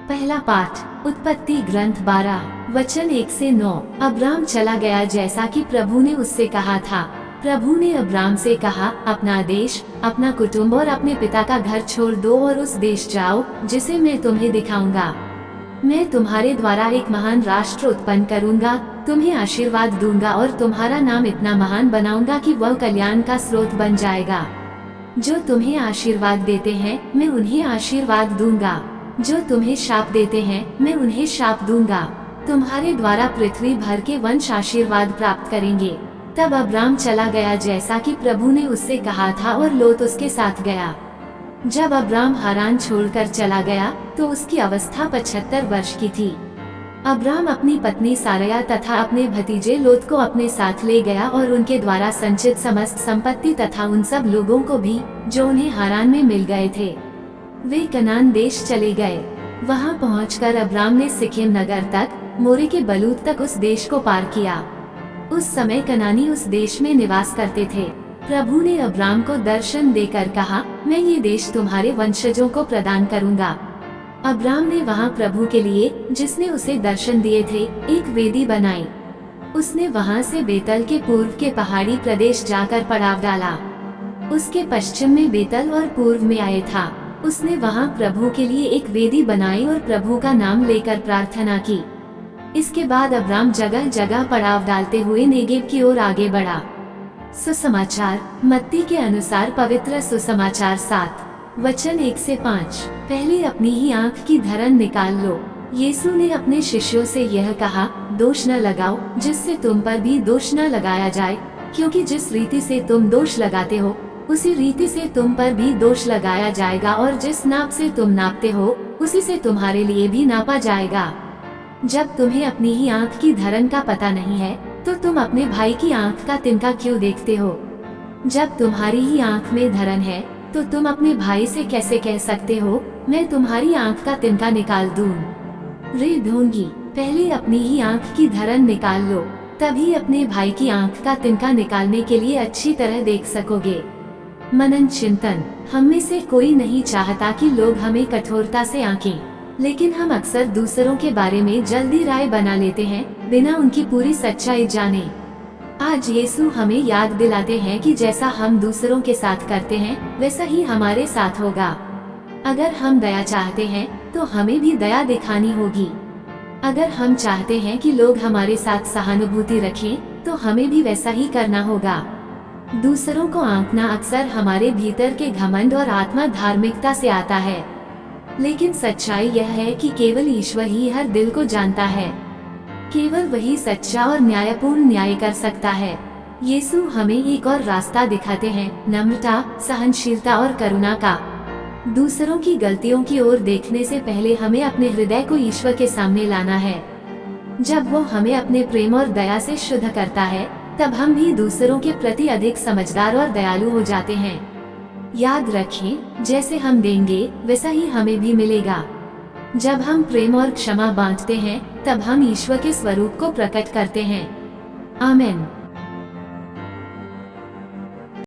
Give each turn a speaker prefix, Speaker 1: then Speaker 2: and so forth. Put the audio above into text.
Speaker 1: पहला पाठ उत्पत्ति ग्रंथ 12 वचन 1 से 9। अब्राम चला गया जैसा कि प्रभु ने उससे कहा था। प्रभु ने अब्राम से कहा, अपना देश, अपना कुटुंब और अपने पिता का घर छोड़ दो और उस देश जाओ जिसे मैं तुम्हें दिखाऊंगा। मैं तुम्हारे द्वारा एक महान राष्ट्र उत्पन्न करूंगा, तुम्हें आशीर्वाद दूंगा और तुम्हारा नाम इतना महान बनाऊंगा कि वह कल्याण का स्रोत बन जाएगा। जो तुम्हें आशीर्वाद देते हैं मैं उन्हें आशीर्वाद दूंगा, जो तुम्हें शाप देते हैं मैं उन्हें शाप दूंगा। तुम्हारे द्वारा पृथ्वी भर के वंश आशीर्वाद प्राप्त करेंगे। तब अब्राम चला गया जैसा कि प्रभु ने उससे कहा था और लोत उसके साथ गया। जब अब्राम हारान छोड़कर चला गया तो उसकी अवस्था 75 वर्ष की थी। अब्राम अपनी पत्नी सारया तथा अपने भतीजे लोत को अपने साथ ले गया और उनके द्वारा संचित समस्त संपत्ति तथा उन सब लोगों को भी जो उन्हें हारान में मिल गए थे। वे कनान देश चले गए। वहां पहुंचकर अब्राम ने सिखेम नगर तक, मोरे के बलूत तक उस देश को पार किया। उस समय कनानी उस देश में निवास करते थे। प्रभु ने अब्राम को दर्शन देकर कहा, मैं ये देश तुम्हारे वंशजों को प्रदान करूंगा। अब्राम ने वहां प्रभु के लिए, जिसने उसे दर्शन दिए थे, एक वेदी बनाई। उसने वहां से बेतल के पूर्व के पहाड़ी प्रदेश जाकर पड़ाव डाला। उसके पश्चिम में बेतल और पूर्व में आए था। उसने वहां प्रभु के लिए एक वेदी बनाई और प्रभु का नाम लेकर प्रार्थना की। इसके बाद अब्राम जगह जगह पड़ाव डालते हुए नेगेव की ओर आगे बढ़ा। सुसमाचार मत्ती के अनुसार पवित्र सुसमाचार 7 वचन 1 से 5। पहले अपनी ही आँख की धरन निकाल लो। यीशु ने अपने शिष्यों से यह कहा, दोष न लगाओ जिससे तुम पर भी दोष न लगाया जाए, क्योंकि जिस रीति से तुम दोष लगाते हो उसी रीति से तुम पर भी दोष लगाया जाएगा, और जिस नाप से तुम नापते हो उसी से तुम्हारे लिए भी नापा जाएगा। जब तुम्हें अपनी ही आँख की धरन का पता नहीं है तो तुम अपने भाई की आँख का तिनका क्यों देखते हो? जब तुम्हारी ही आँख में धरन है तो तुम अपने भाई से कैसे कह सकते हो, मैं तुम्हारी आँख का तिनका निकाल दूं? रे ढोंगी, पहले अपनी ही आँख की धरन निकाल लो, तभी अपने भाई की आँख का तिनका निकालने के लिए अच्छी तरह देख सकोगे। मनन चिंतन। हम में से कोई नहीं चाहता कि लोग हमें कठोरता से आंकें, लेकिन हम अक्सर दूसरों के बारे में जल्दी राय बना लेते हैं बिना उनकी पूरी सच्चाई जाने। आज यीशु हमें याद दिलाते हैं कि जैसा हम दूसरों के साथ करते हैं वैसा ही हमारे साथ होगा। अगर हम दया चाहते हैं तो हमें भी दया दिखानी होगी। अगर हम चाहते हैं कि लोग हमारे साथ सहानुभूति रखें तो हमें भी वैसा ही करना होगा। दूसरों को आंकना अक्सर हमारे भीतर के घमंड और आत्मा धार्मिकता से आता है, लेकिन सच्चाई यह है कि केवल ईश्वर ही हर दिल को जानता है। केवल वही सच्चा और न्यायपूर्ण न्याय कर सकता है। यीशु हमें एक और रास्ता दिखाते हैं, नम्रता, सहनशीलता और करुणा का। दूसरों की गलतियों की ओर देखने से पहले हमें अपने हृदय को ईश्वर के सामने लाना है। जब वो हमें अपने प्रेम और दया से शुद्ध करता है तब हम भी दूसरों के प्रति अधिक समझदार और दयालु हो जाते हैं। याद रखें, जैसे हम देंगे वैसा ही हमें भी मिलेगा। जब हम प्रेम और क्षमा बांटते हैं तब हम ईश्वर के स्वरूप को प्रकट करते हैं। आमीन।